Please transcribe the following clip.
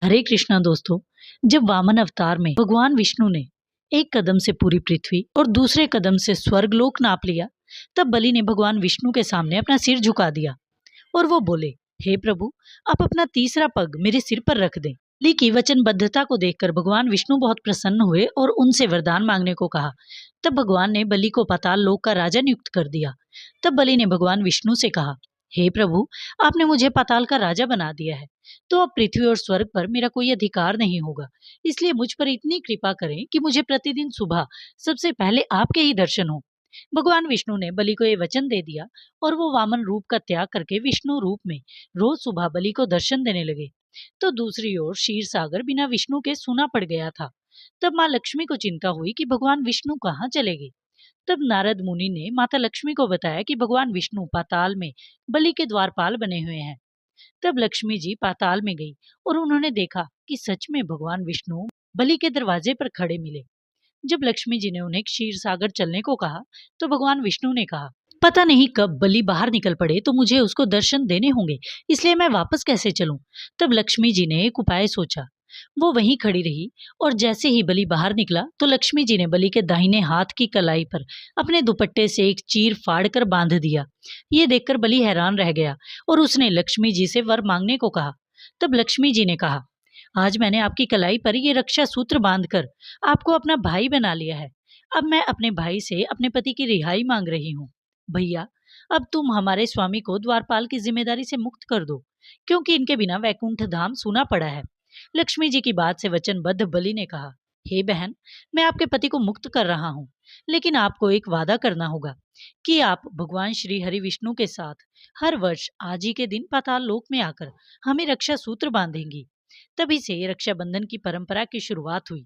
हरे कृष्णा दोस्तों। जब वामन अवतार में भगवान विष्णु ने एक कदम से पूरी पृथ्वी और दूसरे कदम से स्वर्गलोक नाप लिया, तब बलि ने भगवान विष्णु के सामने अपना सिर झुका दिया और वो बोले, हे प्रभु, आप अपना तीसरा पग मेरे सिर पर रख दें। बलि की वचनबद्धता को देखकर भगवान विष्णु बहुत प्रसन्न हुए और उनसे वरदान मांगने को कहा। तब भगवान ने बलि को पाताल लोक का राजा नियुक्त कर दिया। तब बलि ने भगवान विष्णु से कहा, हे प्रभु, आपने मुझे पाताल का राजा बना दिया है, तो अब पृथ्वी और स्वर्ग पर मेरा कोई अधिकार नहीं होगा। इसलिए मुझ पर इतनी कृपा करें कि मुझे प्रतिदिन सुबह सबसे पहले आपके ही दर्शन हो। भगवान विष्णु ने बलि को ये वचन दे दिया और वो वामन रूप का त्याग करके विष्णु रूप में रोज सुबह बलि को दर्शन देने लगे। तो दूसरी ओर क्षीर सागर बिना विष्णु के सूना पड़ गया था। तब माँ लक्ष्मी को चिंता हुई कि भगवान विष्णु कहाँ चले गए। तब नारद मुनि ने माता लक्ष्मी को बताया कि भगवान विष्णु पाताल में बलि के द्वारपाल बने हुए हैं। तब लक्ष्मी जी पाताल में गई और उन्होंने देखा कि सच में भगवान विष्णु बलि के दरवाजे पर खड़े मिले। जब लक्ष्मी जी ने उन्हें क्षीर सागर चलने को कहा, तो भगवान विष्णु ने कहा, पता नहीं कब बलि बाहर निकल पड़े तो मुझे उसको दर्शन देने होंगे, इसलिए मैं वापस कैसे चलूं। तब लक्ष्मी जी ने एक उपाय सोचा। वो वहीं खड़ी रही और जैसे ही बलि बाहर निकला तो लक्ष्मी जी ने बलि के दाहिने हाथ की कलाई पर अपने दुपट्टे से एक चीर फाड़ कर बांध दिया। ये देखकर बलि हैरान रह गया और उसने लक्ष्मी जी से वर मांगने को कहा। तब लक्ष्मी जी ने कहा, आज मैंने आपकी कलाई पर ये रक्षा सूत्र बांधकर आपको अपना भाई बना लिया है। अब मैं अपने भाई से अपने पति की रिहाई मांग रही हूँ। भैया, अब तुम हमारे स्वामी को द्वारपाल की जिम्मेदारी से मुक्त कर दो, क्योंकि इनके बिना वैकुंठ धाम सूना पड़ा है। लक्ष्मी जी की बात से वचनबद्ध बलि ने कहा, हे बहन, मैं आपके पति को मुक्त कर रहा हूँ, लेकिन आपको एक वादा करना होगा कि आप भगवान श्री हरि विष्णु के साथ हर वर्ष आज ही के दिन पाताल लोक में आकर हमें रक्षा सूत्र बांधेंगी। तभी से रक्षाबंधन की परंपरा की शुरुआत हुई।